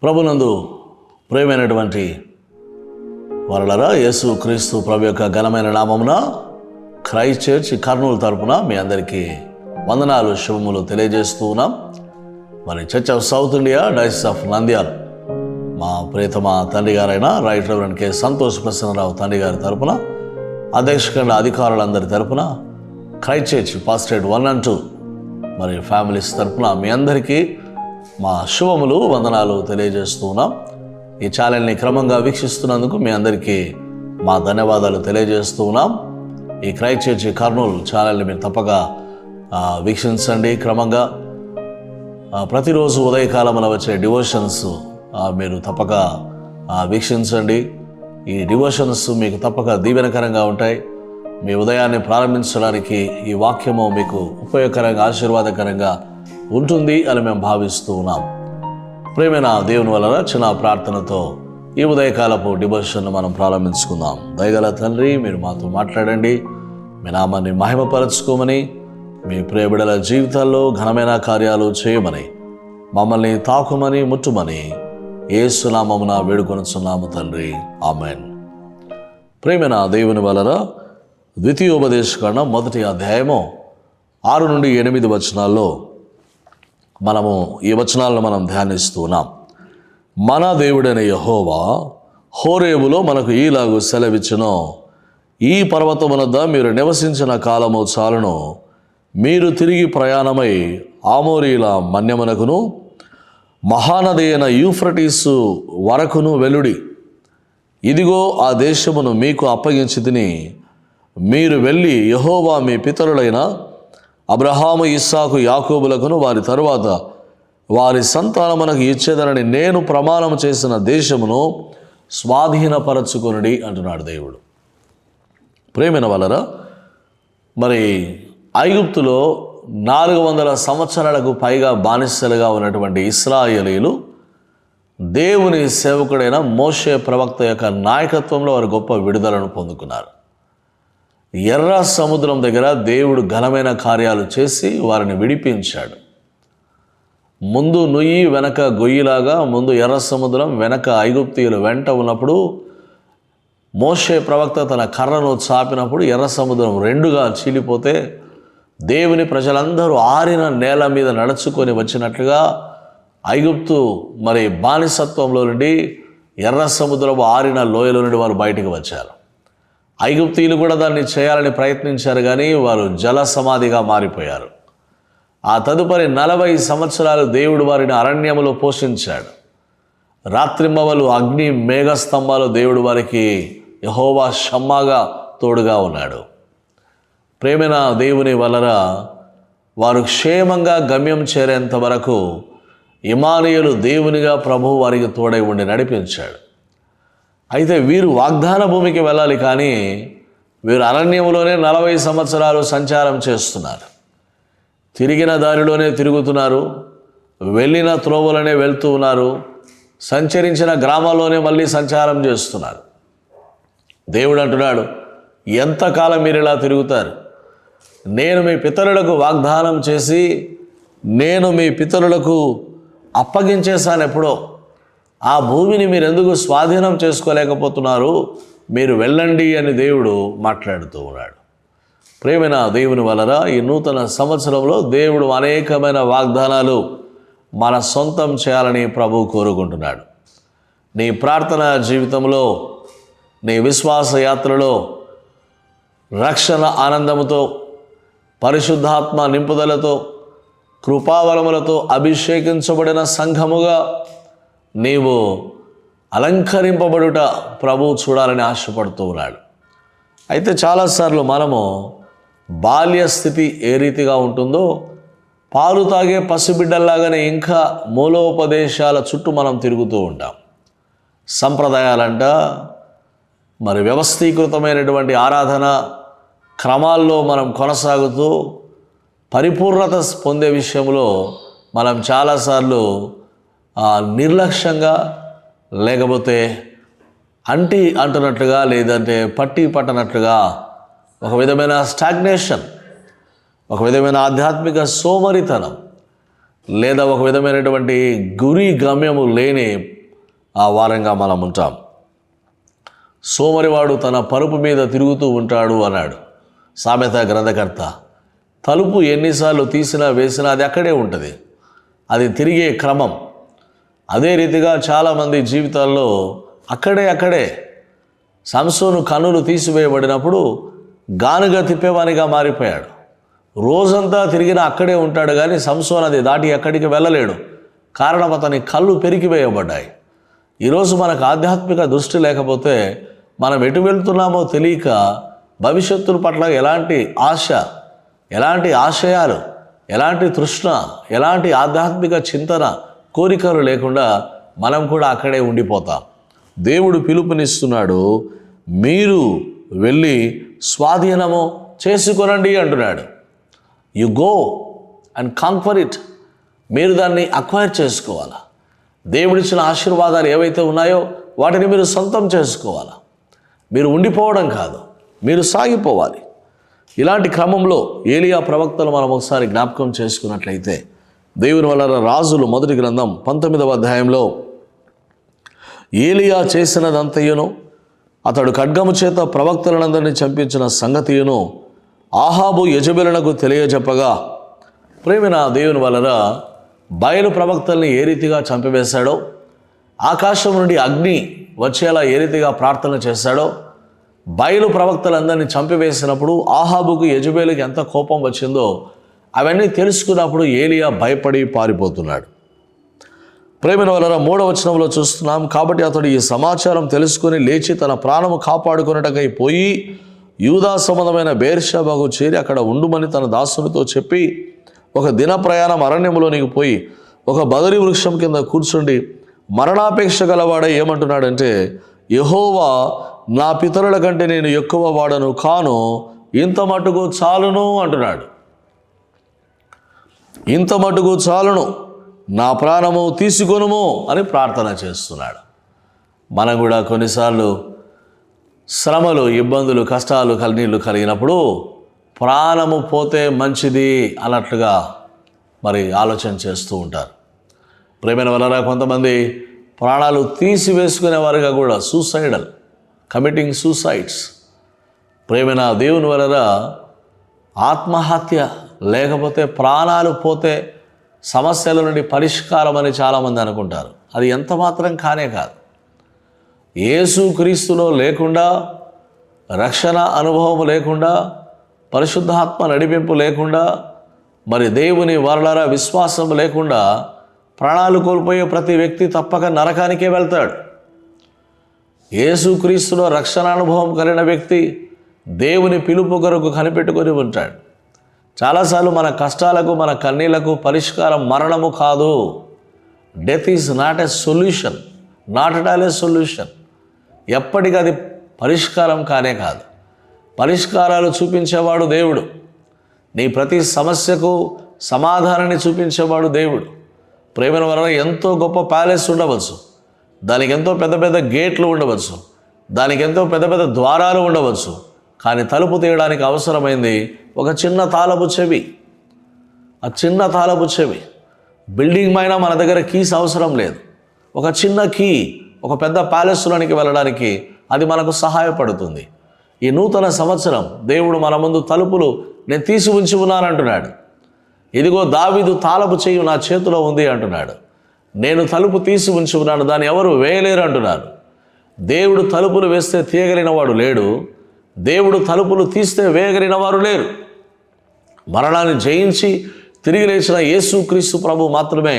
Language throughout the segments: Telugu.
ప్రభునందు ప్రియమైనటువంటి వారలారా, యేసు క్రీస్తు ప్రభు యొక్క ఘనమైన నామమున క్రైస్ట్ చర్చ్ కర్నూలు తరపున మీ అందరికీ వందనాలు, శుభములు తెలియజేస్తూ ఉన్నాం. మరి church of south India diocese of Nandyal మా ప్రియతమ తండ్రి గారైన right reverend K Santosh Prasannarao తండ్రి గారి తరపున, అధ్యక్షకండ అధికారులందరి తరపున, క్రైస్ట్ చర్చ్ పాస్టరేట్ 1 and 2 మరి ఫ్యామిలీస్ తరపున మీ అందరికీ మా శుభములు, వందనాలు తెలియజేస్తూ ఉన్నాం. ఈ ఛానల్ని క్రమంగా వీక్షిస్తున్నందుకు మీ అందరికీ మా ధన్యవాదాలు తెలియజేస్తూ ఉన్నాం. ఈ క్రైస్ట్ చర్చ్ కర్నూలు ఛానల్ని మీరు తప్పక వీక్షించండి. క్రమంగా ప్రతిరోజు ఉదయకాలమున వచ్చే డివోషన్స్ మీరు తప్పక వీక్షించండి. ఈ డివోషన్స్ మీకు తప్పక దీవెనకరంగా ఉంటాయి. మీ ఉదయాన్ని ప్రారంభించడానికి ఈ వాక్యము మీకు ఉపయోగకరంగా, ఆశీర్వాదకరంగా ఉంటుంది అని మేము భావిస్తూ ఉన్నాం. ప్రేమైన దేవుని వలన చిన్న ప్రార్థనతో ఈ ఉదయకాలపు డివోషన్ను మనం ప్రారంభించుకుందాం. దయగల తండ్రి, మీరు మాతో మాట్లాడండి. మీ నామాన్ని మహిమపరచుకోమని, మీ ప్రియ బిడ్డల జీవితాల్లో ఘనమైన కార్యాలు చేయమని, మమ్మల్ని తాకుమని, ముట్టుమని యేసు నామమున వేడుకొనుచున్నాము తండ్రి, ఆమేన్. ప్రేమైన దేవుని వలన ద్వితీయోపదేశకాండ 1వ అధ్యాయము 6 నుండి 8 వచనాల్లో మనము ఈ వచనాలను మనం ధ్యానిస్తున్నాం. మన దేవుడైన యెహోవా హోరేబులో మనకు ఈలాగు సెలవిచ్చును, ఈ పర్వతమునద్ద మీరు నివసించిన కాలము చాలును. మీరు తిరిగి ప్రయాణమై ఆమోరీల మన్యమునకును మహానది అయిన యూఫ్రటీసు వరకును వెలుడి. ఇదిగో ఆ దేశమును మీకు అప్పగించి తిని, మీరు వెళ్ళి యెహోవా మీ పితరులైన అబ్రహాము, ఇస్సాకు, యాకోబులకును వారి తరువాత వారి సంతానమునకు ఇచ్చేదనని నేను ప్రమాణం చేసిన దేశమును స్వాధీనపరచుకొనుడి అంటున్నాడు దేవుడు. ప్రేమైన వలన మరి ఐగుప్తులో 400 సంవత్సరాలకు పైగా బానిసలుగా ఉన్నటువంటి ఇశ్రాయేలీయులు దేవుని సేవకుడైన మోషే ప్రవక్త యొక్క నాయకత్వంలో వారు గొప్ప విడుదలను పొందుకున్నారు. ఎర్ర సముద్రం దగ్గర దేవుడు ఘనమైన కార్యాలు చేసి వారిని విడిపించాడు. ముందు నుయ్యి వెనక గొయ్యిలాగా, ముందు ఎర్ర సముద్రం, వెనక ఐగుప్తీయులు వెంట ఉన్నప్పుడు మోషే ప్రవక్త తన కర్రను చాపినప్పుడు ఎర్ర సముద్రం 2గా చీలిపోతే దేవుని ప్రజలందరూ ఆరిన నేల మీద నడుచుకొని వచ్చినట్లుగా ఐగుప్తు మరి బానిసత్వంలో నుండి ఎర్ర సముద్రపు ఆరిన లోయలో నుండి వారు బయటికి వచ్చారు. ఐగుప్తీయులు కూడా దాన్ని చేయాలని ప్రయత్నించారు, కానీ వారు జల సమాధిగా మారిపోయారు. ఆ తదుపరి 40 సంవత్సరాలు దేవుడు వారిని అరణ్యములో పోషించాడు. రాత్రింబవలు అగ్ని మేఘస్తంభాలు దేవుడు వారికి యెహోవా షమ్మాగా తోడుగా ఉన్నాడు. ప్రేమైన దేవుని వలన వారు క్షేమంగా గమ్యం చేరేంత వరకు ఇమానుయేలు దేవునిగా ప్రభువు వారికి తోడై ఉండి నడిపించాడు. అయితే వీరు వాగ్దాన భూమికి వెళ్ళాలి, కానీ వీరు అరణ్యంలోనే 40 సంవత్సరాలు సంచారం చేస్తున్నారు. తిరిగిన దారిలోనే తిరుగుతున్నారు, వెళ్ళిన త్రోవలోనే వెళ్తూ ఉన్నారు, సంచరించిన గ్రామాల్లోనే మళ్ళీ సంచారం చేస్తున్నారు. దేవుడు అంటున్నాడు, ఎంతకాలం మీరు ఇలా తిరుగుతారు? నేను మీ పితరులకు వాగ్దానం చేసి నేను మీ పితరులకు అప్పగించేశాను ఎప్పుడో. ఆ భూమిని మీరు ఎందుకు స్వాధీనం చేసుకోలేకపోతున్నారు? మీరు వెళ్ళండి అని దేవుడు మాట్లాడుతూ ఉన్నాడు. ప్రేమైన దేవుని వలన ఈ నూతన సంవత్సరంలో దేవుడు అనేకమైన వాగ్దానాలు మన సొంతం చేయాలని ప్రభువు కోరుకుంటున్నాడు. నీ ప్రార్థన జీవితంలో, నీ విశ్వాస యాత్రలో రక్షణ ఆనందముతో, పరిశుద్ధాత్మ నింపుదలతో, కృపావరములతో అభిషేకించబడిన సంఘముగా నీవు అలంకరింపబడుట ప్రభువు చూడాలని ఆశపడుతూ ఉన్నాడు. అయితే చాలాసార్లు మనము బాల్య స్థితి ఏ రీతిగా ఉంటుందో, పాలు తాగే పసిబిడ్డల్లాగానే ఇంకా మూలోపదేశాల చుట్టూ మనం తిరుగుతూ ఉంటాం. సంప్రదాయాలంట, మరి వ్యవస్థీకృతమైనటువంటి ఆరాధన క్రమాల్లో మనం కొనసాగుతూ పరిపూర్ణత పొందే విషయంలో మనం చాలాసార్లు నిర్లక్ష్యంగా, లేకపోతే అంటున్నట్లుగా, లేదంటే పట్టి పట్టనట్లుగా ఒక విధమైన స్టాగ్నేషన్, ఒక విధమైన ఆధ్యాత్మిక సోమరితనం, లేదా ఒక విధమైనటువంటి గురి గమ్యము లేని ఆ వారంగా మనం ఉంటాం. సోమరివాడు తన పరుపు మీద తిరుగుతూ ఉంటాడు అన్నాడు సామెత గ్రంథకర్త. తలుపు ఎన్నిసార్లు తీసినా వేసినా అది అక్కడే ఉంటుంది, అది తిరిగే క్రమం. అదే రీతిగా చాలామంది జీవితాల్లో అక్కడే సంసోను కన్నులు తీసివేయబడినప్పుడు గానుగా తిప్పేవానిగా మారిపోయాడు. రోజంతా తిరిగినా అక్కడే ఉంటాడు, కానీ సంసోను అది దాటి ఎక్కడికి వెళ్ళలేడు. కారణం అతని కళ్ళు పెరిగివేయబడ్డాయి. ఈరోజు మనకు ఆధ్యాత్మిక దృష్టి లేకపోతే మనం ఎటు వెళ్తున్నామో తెలియక భవిష్యత్తు పట్ల ఎలాంటి ఆశ, ఎలాంటి ఆశయాలు, ఎలాంటి తృష్ణ, ఎలాంటి ఆధ్యాత్మిక చింతన, కోరికలు లేకుండా మనం కూడా అక్కడే ఉండిపోతాం. దేవుడు పిలుపునిస్తున్నాడు, మీరు వెళ్ళి స్వాధీనము చేసుకొనండి అంటున్నాడు. You go and conquer it. మీరు దాన్ని అక్వైర్ చేసుకోవాలా. దేవుడిచ్చిన ఆశీర్వాదాలు ఏవైతే ఉన్నాయో వాటిని మీరు సొంతం చేసుకోవాలా. మీరు ఉండిపోవడం కాదు, మీరు సాగిపోవాలి. ఇలాంటి క్రమంలో ఏలియా ప్రవక్తలు మనం ఒకసారి జ్ఞాపకం చేసుకున్నట్లయితే, దేవుని వలన రాజులు మొదటి గ్రంథం 19వ అధ్యాయంలో ఏలియా చేసినదంతయును, అతడు ఖడ్గము చేత ప్రవక్తలందరినీ చంపించిన సంగతియును ఆహాబు యెజెబెలునకు తెలియజెప్పగా, ప్రేమిన దేవుని వలన బయలు ప్రవక్తల్ని ఏ రీతిగా చంపివేశాడో, ఆకాశం నుండి అగ్ని వచ్చేలా ఏ రీతిగా ప్రార్థన చేశాడో, బయలు ప్రవక్తలందరినీ చంపివేసినప్పుడు ఆహాబుకు యెజెబెలుకి ఎంత కోపం వచ్చిందో అవన్నీ తెలుసుకున్నప్పుడు ఏలియా భయపడి పారిపోతున్నాడు. ప్రేమిన వలన 3వ వచనంలో చూస్తున్నాం, కాబట్టి అతడు ఈ సమాచారం తెలుసుకుని లేచి తన ప్రాణము కాపాడుకున్నటకై పోయి యూదా సంబంధమైన బెయేర్షెబాకు చేరి అక్కడ ఉండుమని తన దాసునితో చెప్పి, ఒక దిన ప్రయాణం అరణ్యములోనికి పోయి ఒక బదరి వృక్షం కింద కూర్చుండి మరణాపేక్ష గలవాడ ఏమంటున్నాడంటే, యెహోవా నా పితరుల కంటే నేను ఎక్కువ వాడను కాను, ఇంత మటుకు చాలును అంటున్నాడు. ఇంత మటుకు చాలును, నా ప్రాణము తీసుకొనుము అని ప్రార్థన చేస్తున్నాడు. మనం కూడా కొన్నిసార్లు శ్రమలు, ఇబ్బందులు, కష్టాలు, కన్నీళ్ళు కలిగినప్పుడు ప్రాణము పోతే మంచిది అన్నట్లుగా మరి ఆలోచన చేస్తూ ఉంటారు. ప్రేమైన వలన కొంతమంది ప్రాణాలు తీసివేసుకునేవారుగా కూడా సూసైడల్, కమిటింగ్ సూసైడ్స్. ప్రేమైన దేవుని వలన ఆత్మహత్య లేకపోతే ప్రాణాలు పోతే సమస్యల నుండి పరిష్కారం అని చాలామంది అనుకుంటారు. అది ఎంత మాత్రం కానే కాదు. యేసుక్రీస్తులో లేకుండా, రక్షణ అనుభవం లేకుండా, పరిశుద్ధాత్మ నడిపింపు లేకుండా, మరి దేవుని వలన విశ్వాసం లేకుండా ప్రాణాలు కోల్పోయే ప్రతి వ్యక్తి తప్పక నరకానికే వెళ్తాడు. యేసుక్రీస్తులో రక్షణ అనుభవం కలిగిన వ్యక్తి దేవుని పిలుపు కొరకు కనిపెట్టుకొని ఉంటాడు. చాలాసార్లు మన కష్టాలకు, మన కన్నీళ్లకు పరిష్కారం మరణము కాదు. Death is not a solution, not at all a solution. ఎప్పటికీ అది పరిష్కారం కానే కాదు. పరిష్కారాలు చూపించేవాడు దేవుడు. నీ ప్రతి సమస్యకు సమాధానాన్ని చూపించేవాడు దేవుడు. ప్రేమ వలన ఎంతో గొప్ప ప్యాలెస్ ఉండవచ్చు, దానికి ఎంతో పెద్ద పెద్ద గేట్లు ఉండవచ్చు, దానికి ఎంతో పెద్ద పెద్ద ద్వారాలు ఉండవచ్చు, కానీ తలుపు తీయడానికి అవసరమైంది ఒక చిన్న తాళపు చెవి. ఆ చిన్న తాళపు చెవి. బిల్డింగ్ పైన మన దగ్గర కీస్ అవసరం లేదు. ఒక చిన్న కీ ఒక పెద్ద ప్యాలెస్లోనికి వెళ్ళడానికి అది మనకు సహాయపడుతుంది. ఈ నూతన సంవత్సరం దేవుడు మన ముందు తలుపులు నేను తీసి ఉంచి ఉన్నానంటున్నాడు. ఇదిగో దావీదు తాళపు చెయ్యి నా చేతిలో ఉంది అంటున్నాడు. నేను తలుపు తీసి ఉంచి ఉన్నాను, దాన్ని ఎవరు వేయలేరు అంటున్నాడు. దేవుడు తలుపులు వేస్తే తీయగలిగిన వాడు లేడు, దేవుడు తలుపులు తీస్తే వేయగలిగిన వారు లేరు. మరణాన్ని జయించి తిరిగి లేచిన యేసుక్రీస్తు ప్రభు మాత్రమే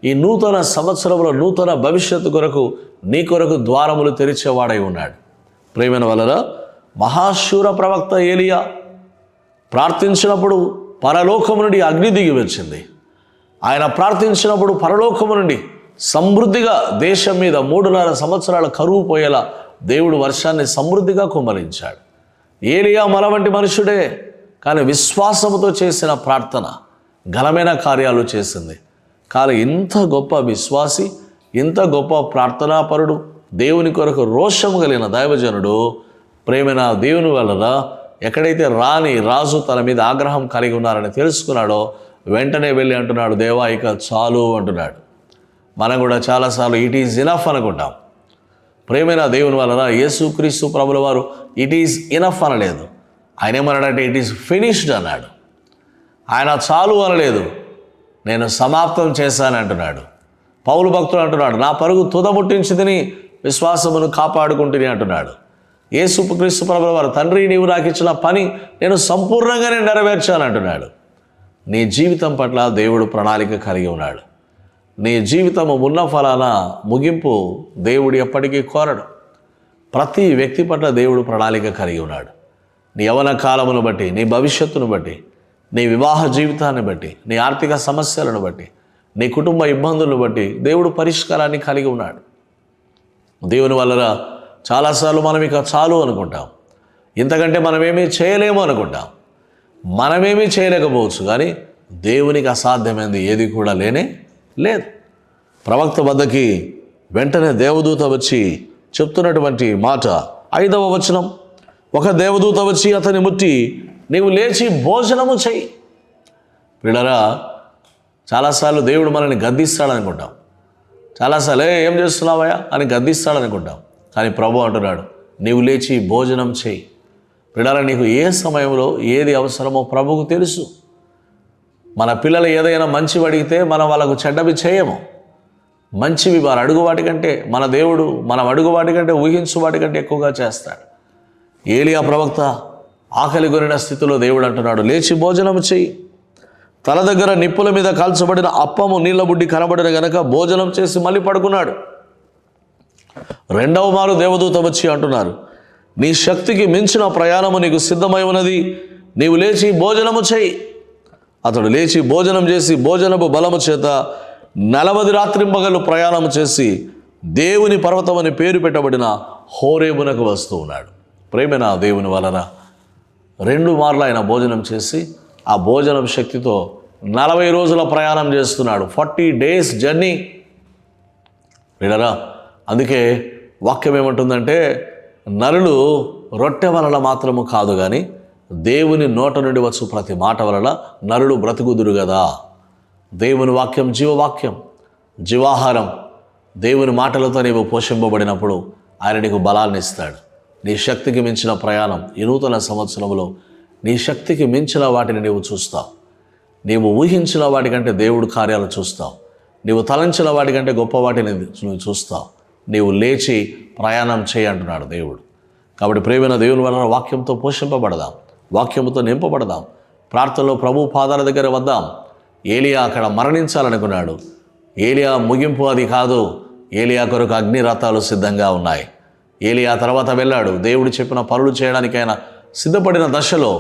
ఈ నూతన సంవత్సరంలో నూతన భవిష్యత్తు కొరకు నీ కొరకు ద్వారములు తెరిచేవాడై ఉన్నాడు. ప్రేమైన వలన మహాశూర ప్రవక్త ఏలియా ప్రార్థించినప్పుడు పరలోకము నుండి అగ్ని దిగి వచ్చింది. ఆయన ప్రార్థించినప్పుడు పరలోకము నుండి సమృద్ధిగా దేశం మీద 3.5 సంవత్సరాల కరువు పోయేలా దేవుడు వర్షాన్ని సమృద్ధిగా కుమ్మరించాడు. ఏలియా మన వంటి మనుషుడే, కానీ విశ్వాసముతో చేసిన ప్రార్థన ఘనమైన కార్యాలు చేసింది. కానీ ఇంత గొప్ప విశ్వాసి, ఇంత గొప్ప ప్రార్థనాపరుడు, దేవుని కొరకు రోషము కలిగిన దైవజనుడు ప్రేమైన దేవుని వలన ఎక్కడైతే రాణి రాజు తన మీద ఆగ్రహం కలిగి ఉన్నారని తెలుసుకున్నాడో వెంటనే వెళ్ళి అంటున్నాడు, దేవా ఇక చాలు అంటున్నాడు. మనం కూడా చాలాసార్లు ఇట్ ఈజ్ ఇనఫ్ అనుకుంటాం. ప్రేమైన దేవుని వలన యేసుక్రీస్తు ప్రభుల వారు ఇట్ ఈజ్ ఇనఫ్ అనలేదు. ఆయన ఏమన్నాడంటే ఇట్ ఈజ్ ఫినిష్డ్ అన్నాడు. ఆయన చాలు అనలేదు, నేను సమాప్తం చేశాను అంటున్నాడు. పౌలు భక్తుడు అంటున్నాడు, నా పరుగు తుదముట్టించితిని, విశ్వాసమును కాపాడుకుంటుని అంటున్నాడు. యేసుక్రీస్తు ప్రభుల వారు, తండ్రి నీవు నాకు ఇచ్చిన పని నేను సంపూర్ణంగానే నెరవేర్చాను అంటున్నాడు. నీ జీవితం పట్ల దేవుడు ప్రణాళిక కలిగి ఉన్నాడు. నీ జీవితము ఉన్న ఫలాన ముగింపు దేవుడు ఎప్పటికీ కోరడు. ప్రతి వ్యక్తి పట్ల దేవుడు ప్రణాళిక కలిగి ఉన్నాడు. నీ యవ్వన కాలమును బట్టి, నీ భవిష్యత్తును బట్టి, నీ వివాహ జీవితాన్ని బట్టి, నీ ఆర్థిక సమస్యలను బట్టి, నీ కుటుంబ ఇబ్బందులను బట్టి దేవుడు పరిష్కారాన్ని కలిగి ఉన్నాడు. దేవుని వలన చాలాసార్లు మనం ఇక చాలు అనుకుంటాం. ఇంతకంటే మనమేమీ చేయలేము అనుకుంటాం. మనమేమీ చేయలేకపోవచ్చు, కానీ దేవునికి అసాధ్యమైనది ఏది కూడా లేనే లేదు. ప్రవక్త వద్దకి వెంటనే దేవదూత వచ్చి చెప్తున్నటువంటి మాట 5వ వచనం, ఒక దేవదూత వచ్చి అతని ముట్టి, నీవు లేచి భోజనము చెయ్యి. వీళ్ళరా చాలాసార్లు దేవుడు మనల్ని గద్దిస్తాడనుకుంటాం. చాలాసార్లు ఏం చేస్తున్నావయ్యా అని గద్దిస్తాడనుకుంటాం. కానీ ప్రభు అంటున్నాడు, నీవు లేచి భోజనం చెయ్యి. వీళ్ళరా నీకు ఏ సమయంలో ఏది అవసరమో ప్రభువుకు తెలుసు. మన పిల్లలు ఏదైనా మంచివి అడిగితే మనం వాళ్ళకు చెడ్డవి చేయము. మంచివి వారు అడుగు వాటికంటే, మన దేవుడు మనం అడుగు వాటికంటే, ఊహించు వాటికంటే ఎక్కువగా చేస్తాడు. ఏలియా ప్రవక్త ఆకలి కొనిన స్థితిలో దేవుడు అంటున్నాడు, లేచి భోజనం చెయ్యి. తల దగ్గర నిప్పుల మీద కాల్చబడిన అప్పము నీళ్ళ బుడ్డి కనబడిన గనక భోజనం చేసి మళ్ళీ పడుకున్నాడు. 2వ మారు దేవదూత వచ్చి అంటున్నారు, నీ శక్తికి మించిన ప్రయాణము నీకు సిద్ధమై ఉన్నది, నీవు లేచి భోజనము చెయ్యి. అతడు లేచి భోజనం చేసి భోజనపు బలము చేత 40 రాత్రింబగళ్ళు ప్రయాణం చేసి దేవుని పర్వతం అని పేరు పెట్టబడిన హోరేబునకు వస్తూ ఉన్నాడు. ప్రేమైన దేవుని వలన 2 మార్లు ఆయన భోజనం చేసి ఆ భోజనం శక్తితో 40 రోజుల ప్రయాణం చేస్తున్నాడు. 40 days జర్నీ. వినరా, అందుకే వాక్యం ఏమంటుందంటే, నరులు రొట్టె వలన మాత్రము కాదు కానీ దేవుని నోట నుండి వచ్చు ప్రతి మాట వలన నరులు బ్రతుకుదురు కదా. దేవుని వాక్యం జీవవాక్యం, జీవాహారం. దేవుని మాటలతో నీవు పోషింపబడినప్పుడు ఆయన నీకు బలాన్ని ఇస్తాడు. నీ శక్తికి మించిన ప్రయాణం ఈ నూతన సంవత్సరంలో నీ శక్తికి మించిన వాటిని నీవు చూస్తావు. నీవు ఊహించిన వాటికంటే దేవుడు కార్యాలు చూస్తావు. నీవు తలంచిన వాటికంటే గొప్ప వాటిని నువ్వు చూస్తావు. నీవు లేచి ప్రయాణం చేయి అంటున్నాడు దేవుడు. కాబట్టి ప్రేమైన దేవుని వలన వాక్యంతో పోషింపబడదాం, వాక్యంతో నింపబడదాం. ప్రార్థనలో ప్రభు పాదాల దగ్గర వద్దాం. ఏలియా అక్కడ మరణించాలనుకున్నాడు. ఏలియా ముగింపు అది కాదు. ఏలియా కొరకు అగ్ని రథాలు సిద్ధంగా ఉన్నాయి. ఏలియా తర్వాత వెళ్ళాడు. దేవుడు చెప్పిన పనులు చేయడానికి ఆయన సిద్ధపడిన దశలో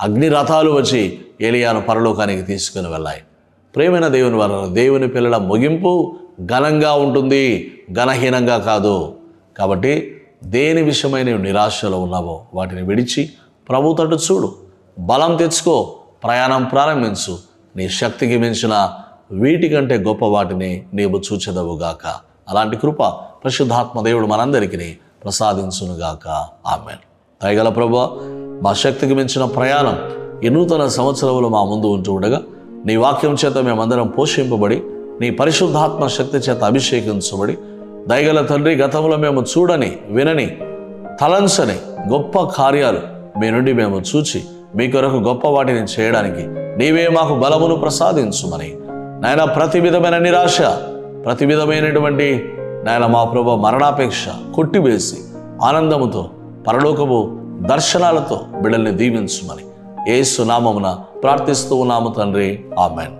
అగ్ని రథాలు వచ్చి ఏలియాను పరలోకానికి తీసుకుని వెళ్ళాయి. ప్రేమైన దేవుని వలన దేవుని పిల్లల ముగింపు ఘనంగా ఉంటుంది, ఘనహీనంగా కాదు. కాబట్టి దేని విషయమై నీవు నిరాశలో ఉన్నావో వాటిని విడిచి ప్రభు తట్టు చూడు, బలం తెచ్చుకో, ప్రయాణం ప్రారంభించు. నీ శక్తికి మించిన వీటికంటే గొప్ప వాటిని నీవు చూచెదవుగాక. అలాంటి కృప పరిశుద్ధాత్మ దేవుడు మనందరికీ ప్రసాదించునుగాక. ఆమేన్. దయగల ప్రభువా, మా శక్తికి మించిన ప్రయాణం ఈ నూతన సంవత్సరంలో మా ముందు ఉంటూ ఉండగా నీ వాక్యం చేత మేమందరం పోషింపబడి నీ పరిశుద్ధాత్మ శక్తి చేత అభిషేకించబడి, దయగల తండ్రి, గతంలో మేము చూడని వినని తలంచని గొప్ప కార్యాలు మీ నుండి మేము చూచి మీ కొరకు గొప్ప వాటిని చేయడానికి నీవే మాకు బలమును ప్రసాదించుమని నాయన, ప్రతి విధమైన నిరాశ, ప్రతి విధమైనటువంటి నాయన మా ప్రభు మరణాపేక్ష కొట్టివేసి ఆనందముతో పరలోకము దర్శనాలతో బిడ్డల్ని దీవించుమని యేసు నామమున ప్రార్థిస్తూ ఉన్నాము తండ్రి. ఆమెన్.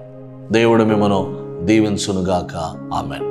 దేవుడు మిమ్మను దీవించునుగాక. ఆమెన్.